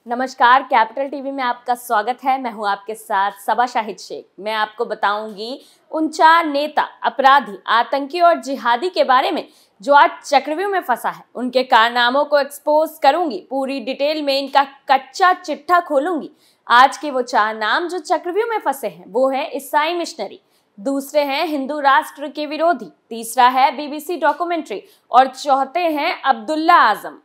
नमस्कार, capital TV में आपका स्वागत है। मैं हूं आपके साथ सबा शाहिद शेख। मैं आपको बताऊंगी उन 4 नेता, अपराधी, आतंकी और जिहादी के बारे में जो आज चक्रव्यूह में फंसा है। उनके कारनामों को एक्सपोज करूंगी, पूरी डिटेल में इनका कच्चा चिट्ठा खोलूंगी। आज के वो 4 नाम जो चक्रव्यूह में फंसे हैं वो है ईसाई मिशनरी, दूसरे हैं हिंदू राष्ट्र के विरोधी, तीसरा है बीबीसी डॉक्यूमेंट्री और चौथे हैं अब्दुल्ला आजम।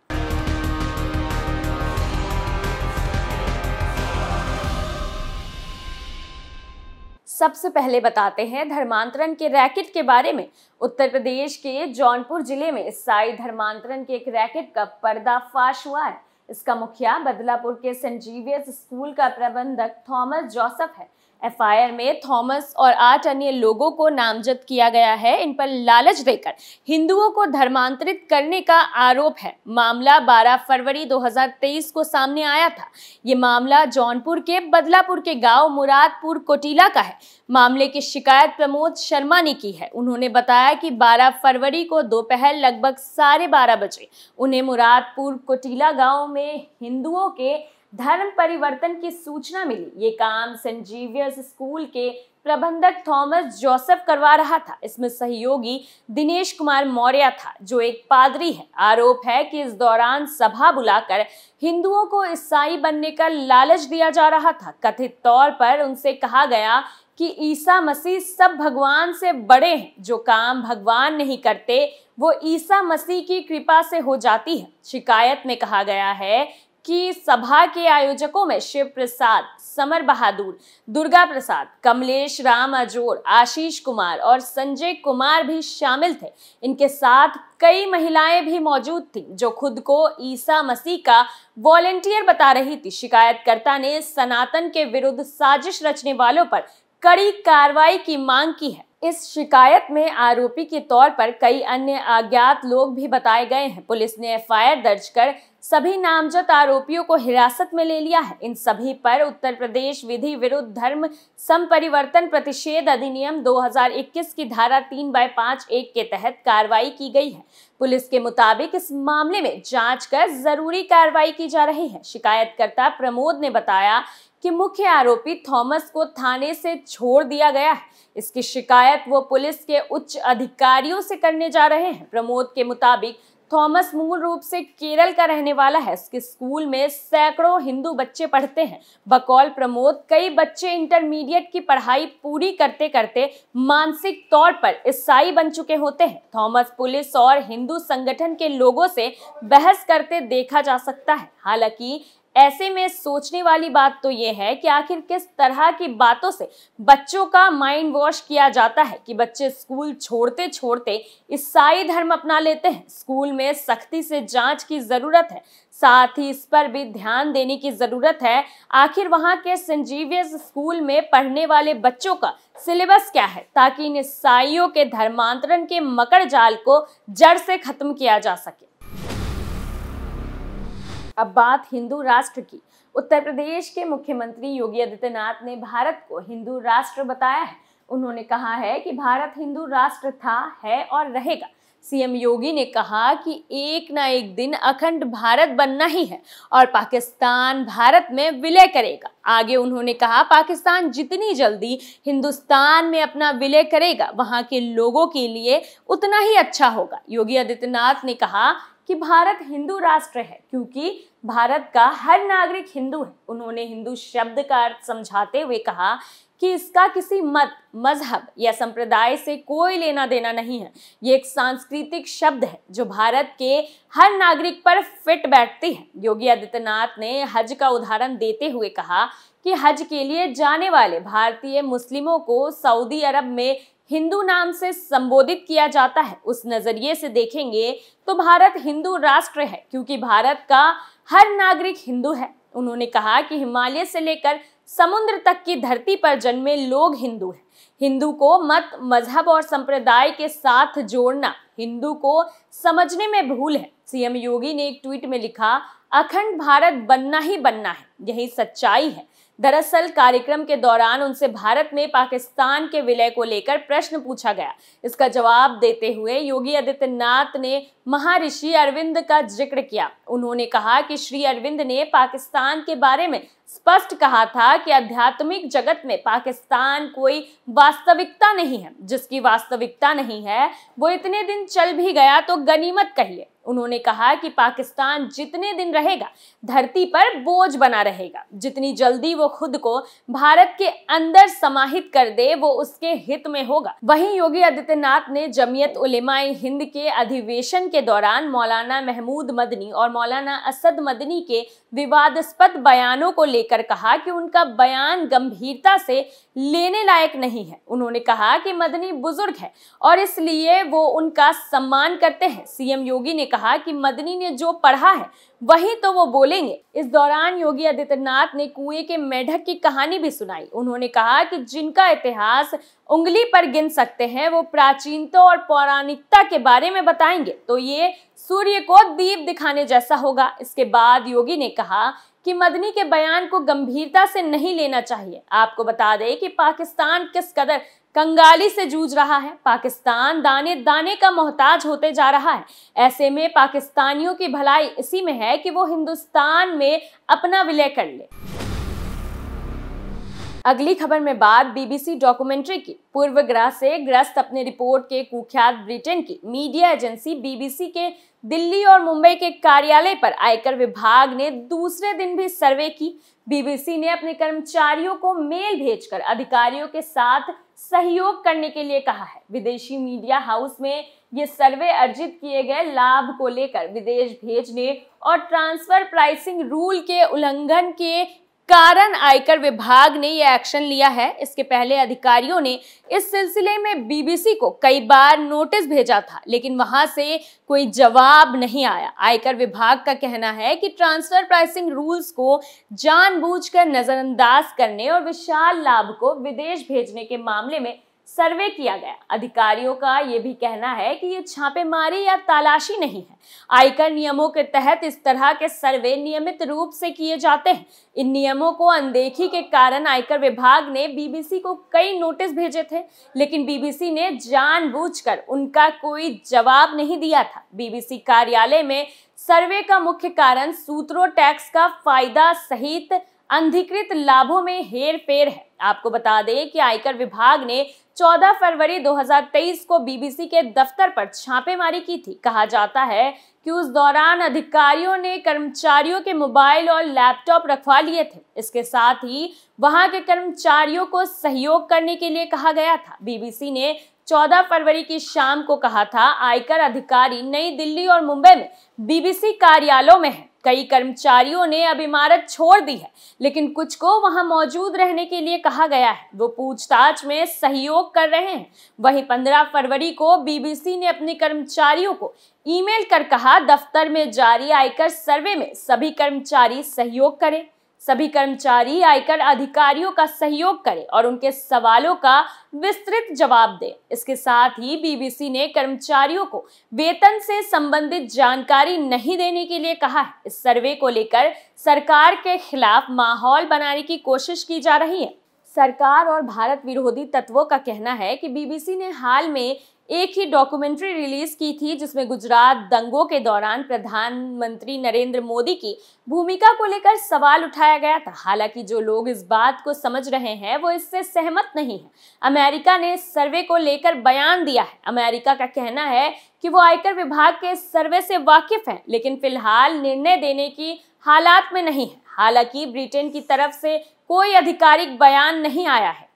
सबसे पहले बताते हैं धर्मांतरण के रैकेट के बारे में। उत्तर प्रदेश के जौनपुर जिले में ईसाई धर्मांतरण के एक रैकेट का पर्दाफाश हुआ है। इसका मुखिया बदलापुर के सेंट जेवियर्स स्कूल का प्रबंधक थॉमस जोसेफ है। एफआईआर में थॉमस और 8 अन्य लोगों को नामजद किया गया है। इन पर लालच देकर हिंदुओं को धर्मांतरित करने का आरोप है। मामला 12 फरवरी 2023 को सामने आया था। ये मामला जौनपुर के बदलापुर के गांव मुरादपुर कोटिला का है। मामले की शिकायत प्रमोद शर्मा ने की है। उन्होंने बताया कि 12 फरवरी को दोपहर लगभग 12:30 बजे उन्हें मुरादपुर कोटिला गांव में हिंदुओं के धर्म परिवर्तन की सूचना मिली। ये काम सेंट जेवियर्स स्कूल के प्रबंधक थॉमस जोसेफ करवा रहा था। इसमें सहयोगी दिनेश कुमार मौर्य था, जो एक पादरी है। आरोप है कि इस दौरान सभा बुलाकर हिंदुओं को ईसाई बनने का लालच दिया जा रहा था। कथित तौर पर उनसे कहा गया कि ईसा मसीह सब भगवान से बड़े हैं। जो काम भगवान नहीं करते वो ईसा मसीह की कृपा से हो जाती है। शिकायत में कहा गया है कि सभा के आयोजकों में शिव प्रसाद, समर बहादुर, दुर्गा प्रसाद, कमलेश राम अजोर, आशीष कुमार और संजय कुमार भी शामिल थे। इनके साथ कई महिलाएं भी मौजूद थीं जो खुद को ईसा मसीह का वॉलंटियर बता रही थी। शिकायतकर्ता ने सनातन के विरुद्ध साजिश रचने वालों पर कड़ी कार्रवाई की मांग की है। इस शिकायत में आरोपी के तौर पर कई अन्य अज्ञात लोग भी बताए गए हैं। पुलिस ने एफआईआर दर्ज कर सभी नामजद आरोपियों को हिरासत में ले लिया है। इन सभी पर उत्तर प्रदेश विधि विरुद्ध धर्म संपरिवर्तन प्रतिषेध अधिनियम 2021 की धारा 3/5(1) के तहत कार्रवाई की गई है। पुलिस के मुताबिक इस मामले में जांच कर जरूरी कार्रवाई की जा रही है। शिकायतकर्ता प्रमोद ने बताया कि मुख्य आरोपी थॉमस को थाने से छोड़ दिया गया है। इसकी शिकायत वो पुलिस के उच्च अधिकारियों से करने जा रहे हैं। प्रमोद के मुताबिक थॉमस मूल रूप से केरल का रहने वाला है। इसके स्कूल में सैकड़ों हिंदू बच्चे पढ़ते हैं। बकौल प्रमोद, कई बच्चे इंटरमीडिएट की पढ़ाई पूरी करते करते मानसिक तौर पर ईसाई बन चुके होते हैं। थॉमस पुलिस और हिंदू संगठन के लोगों से बहस करते देखा जा सकता है। हालांकि ऐसे में सोचने वाली बात तो ये है कि आखिर किस तरह की बातों से बच्चों का माइंड वॉश किया जाता है कि बच्चे स्कूल छोड़ते छोड़ते ईसाई धर्म अपना लेते हैं। स्कूल में सख्ती से जांच की जरूरत है, साथ ही इस पर भी ध्यान देने की जरूरत है। आखिर वहां के सेंट जेवियर्स स्कूल में पढ़ने वाले बच्चों का सिलेबस क्या है, ताकि इन ईसाइयों के धर्मांतरण के मकड़ जाल को जड़ से खत्म किया जा सके। अब बात हिंदू राष्ट्र की। उत्तर प्रदेश के मुख्यमंत्री योगी आदित्यनाथ ने भारत को हिंदू राष्ट्र बताया है। उन्होंने कहा है कि भारत हिंदू राष्ट्र था, है और रहेगा। सीएम योगी ने कहा कि एक ना एक दिन अखंड भारत बनना ही है और पाकिस्तान भारत में विलय करेगा। आगे उन्होंने कहा, पाकिस्तान जितनी जल्दी हिंदुस्तान में अपना विलय करेगा वहां के लोगों के लिए उतना ही अच्छा होगा। योगी आदित्यनाथ ने कहा कि भारत हिंदू राष्ट्र है क्योंकि भारत का हर नागरिक हिंदू है। उन्होंने हिंदू शब्द का अर्थ समझाते हुए कहा कि इसका किसी मत, मजहब या संप्रदाय से कोई लेना देना नहीं है। ये एक सांस्कृतिक शब्द है जो भारत के हर नागरिक पर फिट बैठती है। योगी आदित्यनाथ ने हज का उदाहरण देते हुए कहा कि हज के लिए जाने वाले भारतीय मुस्लिमों को सऊदी अरब में हिंदू नाम से संबोधित किया जाता है। उस नजरिए से देखेंगे तो भारत हिंदू राष्ट्र है क्योंकि भारत का हर नागरिक हिंदू है। उन्होंने कहा कि हिमालय से लेकर समुद्र तक की धरती पर जन्मे लोग हिंदू हैं। हिंदू को मत, मजहब और संप्रदाय के साथ जोड़ना हिंदू को समझने में भूल है। सीएम योगी ने एक ट्वीट में लिखा, अखंड भारत बनना ही बनना है, यही सच्चाई है। दरअसल कार्यक्रम के दौरान उनसे भारत में पाकिस्तान के विलय को लेकर प्रश्न पूछा गया। इसका जवाब देते हुए योगी आदित्यनाथ ने महर्षि अरविंद का जिक्र किया। उन्होंने कहा कि श्री अरविंद ने पाकिस्तान के बारे में स्पष्ट कहा था कि आध्यात्मिक जगत में पाकिस्तान कोई वास्तविकता नहीं है। जिसकी वास्तविकता नहीं है वो इतने दिन चल भी गया तो गनीमत कहिए। उन्होंने कहा कि पाकिस्तान जितने दिन रहेगा धरती पर बोझ बना रहेगा। जितनी जल्दी वो खुद को भारत के अंदर समाहित कर दे वो उसके हित में होगा। वहीं योगी आदित्यनाथ ने जमीयत उलेमाए हिंद के अधिवेशन के दौरान मौलाना महमूद मदनी और मौलाना असद मदनी के विवादास्पद बयानों को लेकर कहा कि उनका बयान गंभीरता से लेने लायक नहीं है। उन्होंने कहा कि मदनी बुजुर्ग है और इसलिए वो उनका सम्मान करते हैं। सीएम योगी ने कहा कि मदनी ने जो पढ़ा है वही तो वो बोलेंगे। इस दौरान योगी आदित्यनाथ ने कुएं के मेढक की कहानी भी सुनाई। उन्होंने कहा कि जिनका इतिहास उंगली पर गिन सकते हैं वो प्राचीनता और पौराणिकता के बारे में बताएंगे तो ये सूर्य को दीप दिखाने जैसा होगा। इसके बाद योगी ने कहा कि मदनी के बयान को गंभीरता से नहीं लेना चाहिए। आपको बता दें कि पाकिस्तान किस कदर कंगाली से जूझ रहा है। पाकिस्तान दाने दाने का मोहताज होते जा रहा है। ऐसे में पाकिस्तानियों की भलाई इसी में है कि वो हिंदुस्तान में अपना विलय कर ले। अगली खबर में बात बीबीसी डॉक्यूमेंट्री की। पूर्वग्रह से ग्रस्त अपने रिपोर्ट के कुख्यात ब्रिटेन की मीडिया एजेंसी बीबीसी के दिल्ली और मुंबई के कार्यालय पर आयकर विभाग ने दूसरे दिन भी सर्वे की। बीबीसी ने अपने कर्मचारियों को मेल भेजकर अधिकारियों के साथ सहयोग करने के लिए कहा है। विदेशी मीडिया हाउस में ये सर्वे अर्जित किए गए लाभ को लेकर विदेश भेजने और ट्रांसफर प्राइसिंग रूल के उल्लंघन के कारण आयकर विभाग ने यह एक्शन लिया है। इसके पहले अधिकारियों ने इस सिलसिले में बीबीसी को कई बार नोटिस भेजा था लेकिन वहां से कोई जवाब नहीं आया। आयकर विभाग का कहना है कि ट्रांसफर प्राइसिंग रूल्स को जानबूझकर नजरअंदाज करने और विशाल लाभ को विदेश भेजने के मामले में सर्वे किया गया। अधिकारियों का यह भी कहना है कि ये छापेमारी या तलाशी नहीं है। आयकर नियमों के तहत इस तरह के सर्वे नियमित रूप से किए जाते हैं। इन नियमों को अनदेखी के कारण आयकर विभाग ने बीबीसी को कई नोटिस भेजे थे लेकिन बीबीसी ने जानबूझकर उनका कोई जवाब नहीं दिया था। बीबीसी कार्यालय में सर्वे का मुख्य कारण सूत्रों टैक्स का फायदा सहित अनधिकृत लाभों में हेरफेर है। आपको बता दें कि आयकर विभाग ने 14 फरवरी 2023 को बीबीसी के दफ्तर पर छापेमारी की थी। कहा जाता है कि उस दौरान अधिकारियों ने कर्मचारियों के मोबाइल और लैपटॉप रखवा लिए थे। इसके साथ ही वहां के कर्मचारियों को सहयोग करने के लिए कहा गया था। बीबीसी ने 14 फरवरी की शाम को कहा था आयकर अधिकारी नई दिल्ली और मुंबई में बीबीसी कार्यालयों में हैं। कई कर्मचारियों ने अब इमारत छोड़ दी है लेकिन कुछ को वहां मौजूद रहने के लिए कहा गया है। वो पूछताछ में सहयोग कर रहे हैं। वहीं 15 फरवरी को बीबीसी ने अपने कर्मचारियों को ईमेल कर कहा दफ्तर में जारी आयकर सर्वे में सभी कर्मचारी सहयोग करें। सभी कर्मचारी आयकर अधिकारियों का सहयोग करें और उनके सवालों का विस्तृत जवाब दें। इसके साथ ही बीबीसी ने कर्मचारियों को वेतन से संबंधित जानकारी नहीं देने के लिए कहा है। इस सर्वे को लेकर सरकार के खिलाफ माहौल बनाने की कोशिश की जा रही है। सरकार और भारत विरोधी तत्वों का कहना है कि बीबीसी ने हाल में एक ही डॉक्यूमेंट्री रिलीज की थी जिसमें गुजरात दंगों के दौरान प्रधानमंत्री नरेंद्र मोदी की भूमिका को लेकर सवाल उठाया गया था। हालांकि जो लोग इस बात को समझ रहे हैं वो इससे सहमत नहीं है। अमेरिका ने इस सर्वे को लेकर बयान दिया है। अमेरिका का कहना है कि वो आयकर विभाग के इस सर्वे से वाकिफ है लेकिन फिलहाल निर्णय देने की हालात में नहीं है। हालांकि ब्रिटेन की तरफ से कोई आधिकारिक बयान नहीं आया है।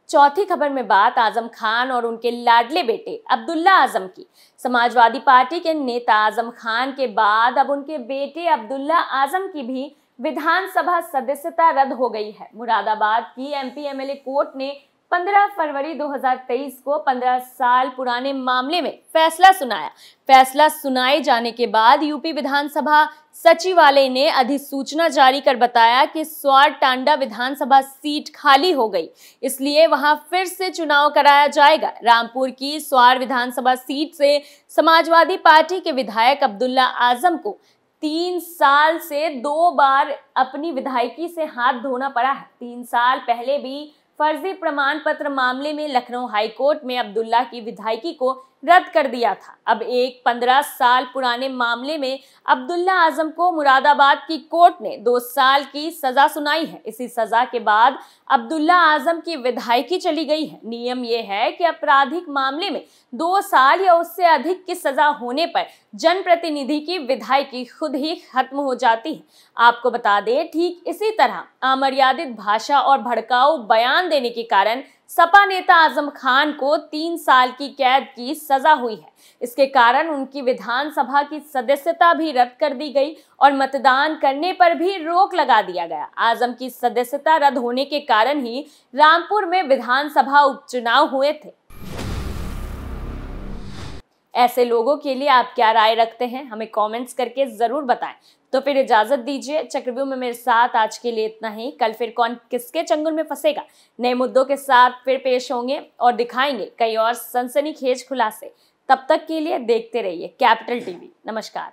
चौथी खबर में बात आजम खान और उनके लाडले बेटे अब्दुल्ला आजम की। समाजवादी पार्टी के नेता आजम खान के बाद अब उनके बेटे अब्दुल्ला आजम की भी विधानसभा सदस्यता रद्द हो गई है। मुरादाबाद की एमपी एमएलए कोर्ट ने 15 फरवरी 2023 को 15 साल पुराने मामले में फैसला सुनाया। फैसला सुनाए जाने के बाद यूपी विधानसभा सचिवालय ने अधिसूचना जारी कर बताया कि स्वार टांडा विधानसभा सीट खाली हो गई, इसलिए वहां फिर से चुनाव कराया जाएगा। रामपुर की स्वार विधानसभा सीट से समाजवादी पार्टी के विधायक अब्दुल्ला आजम को 3 साल से 2 बार अपनी विधायकी से हाथ धोना पड़ा है। 3 साल पहले भी फर्जी प्रमाण पत्र मामले में लखनऊ हाईकोर्ट में अब्दुल्ला की विधायकी को रद्द कर दिया था। अब एक 15 साल पुराने मामले में अब्दुल्ला आजम को मुरादाबाद की कोर्ट ने 2 साल की सजा सुनाई है। इसी सजा के बाद अब्दुल्ला आजम की विधायकी चली गई है। नियम यह है कि आपराधिक मामले में 2 साल या उससे अधिक की सजा होने पर जनप्रतिनिधि की विधायकी खुद ही खत्म हो जाती है। आपको बता दें, ठीक इसी तरह अमर्यादित भाषा और भड़काऊ बयान देने के कारण सपा नेता आजम खान को 3 साल की कैद की सजा हुई है। इसके कारण उनकी विधानसभा की सदस्यता भी रद्द कर दी गई और मतदान करने पर भी रोक लगा दिया गया। आजम की सदस्यता रद्द होने के कारण ही रामपुर में विधानसभा उपचुनाव हुए थे। ऐसे लोगों के लिए आप क्या राय रखते हैं, हमें कमेंट्स करके जरूर बताएं। तो फिर इजाजत दीजिए। चक्रव्यूह में मेरे साथ आज के लिए इतना ही। कल फिर कौन किसके चंगुल में फंसेगा, नए मुद्दों के साथ फिर पेश होंगे और दिखाएंगे कई और सनसनीखेज खुलासे। तब तक के लिए देखते रहिए कैपिटल टीवी। नमस्कार।